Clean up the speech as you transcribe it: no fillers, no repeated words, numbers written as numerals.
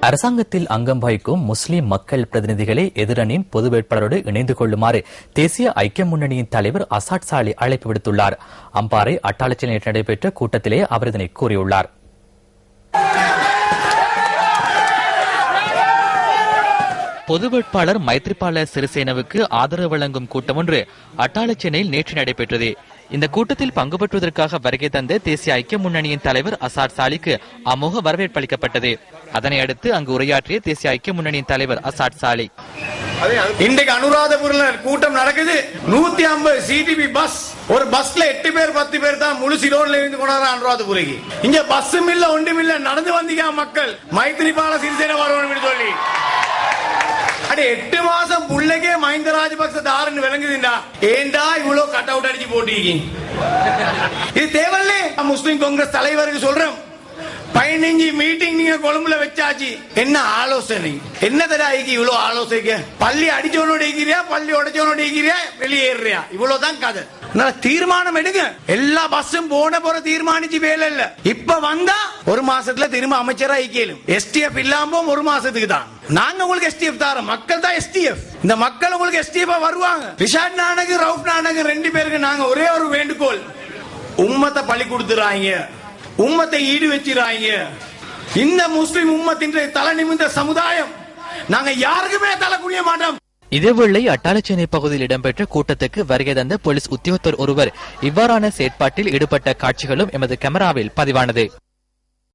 அரசாங்கத்தில் அங்கம் வகிக்கும் முஸ்லிம் மக்கள் பிரதிநிதிகளை எதிரணியின் பொது வேட்பாளரோடு இணைந்து கொள்ளுமாறு தேசிய ஐக்கிய முன்னணியின் தலைவர் அசாட் சாலி அழைப்பு விடுத்துள்ளார். அம்பாறை அட்டாளச்சியில் நேற்று நடைபெற்ற கூட்டத்திலே அவர் இதனை கூறியுள்ளார். பொது வேட்பாளர் மைத்ரிபால சிறிசேனவுக்கு ஆதரவு வழங்கும் கூட்டம் ஒன்று அட்டாளச்சேனையில் நேற்று நடைபெற்றது. இந்த கூட்டத்தில் பங்கு பெற்றுவதற்காக வருகை தந்த தேசிய ஐக்கிய முன்னணியின் தலைவர் அசாட் சாலிக்கு அமோக வரவேற்பு அளிக்கப்பட்டது. அதனை அடுத்து அங்கு உரையாற்றிய தேசிய ஐக்கிய முன்னணியின் தலைவர் அசாட் சாலி, இன்றைக்கு அனுராதபுரில கூட்டம் நடக்குது. 150 சிடிபி பஸ், ஒரு பஸ்ல 8 பேர் 10 பேர் தான் முழு சிலோன்ல இருந்து கொண்டாடுற அனுராதபுரிக்கு. இங்க பஸ்ஸும் இல்ல ஒன்றும் இல்ல, நடந்து வந்தீங்க மக்கள். மைத்ரிபால சிறிசேன வரணும் சொல்லி 8 மாசம் புள்ளைக்கே மஹிந்த ராஜபக்ச தாருன்னு விளங்குதுண்டா. ஏண்டா இவ்வளவு கட் அவுட் அடிச்சு போட்டீங்க? இது தேவையில்ல. முஸ்லிம் காங்கிரஸ் தலைவருக்கு சொல்றேன், 15 மீட்டிங் நீங்க கொழும்புல வச்சாச்சு. என்ன ஆலோசனை? என்ன தராய்க்கு இவ்வளவு ஆலோசனை? பள்ளி அடிச்சவனோட இருக்கிறியா, பள்ளி உடைச்சவனோட இருக்கிறியா, வெளியேறியா? இவ்வளவுதான் கதை. தீர்மானம் எடுங்க. எல்லா பஸ்ஸும் போன போற தீர்மானிச்சு வேலை இல்ல. இப்ப வந்தா ஒரு மாசத்துல திரும்ப அமைச்சரா ஐக்கியம். எஸ்டிஎஃப் இல்லாம ஒரு மாசத்துக்கு தான். நாங்க உங்களுக்கு எஸ்டிஎஃப் தாரோம், மக்கள் தான் எஸ்டிஎஃப். இந்த மக்கள் உங்களுக்கு எஸ்டிஎஃப் வருவாங்க. ரிஷாட் நானக், ரவுப் நானக் 2 பேருக்கு நாங்க ஒரே ஒரு வேண்டுகோள், உம்மத்தை பழி கொடுத்துறாங்க, உம்மத்தை ஈடு வச்சிராங்க. இந்த முஸ்லிம் உம்மத்தின் தலை நிமிர்ந்த சமுதாயம் நாங்க யாருக்குமே தலை குனிய மாட்டோம். இதேவேளை அட்டாளச்சேனை பகுதியில் இடம்பெற்ற கூட்டத்துக்கு வருகை தந்த போலீஸ் உத்தியோகத்தர் ஒருவர் இவ்வாறான செயற்பாட்டில் ஈடுபட்ட காட்சிகளும் எமது கேமராவில் பதிவானது.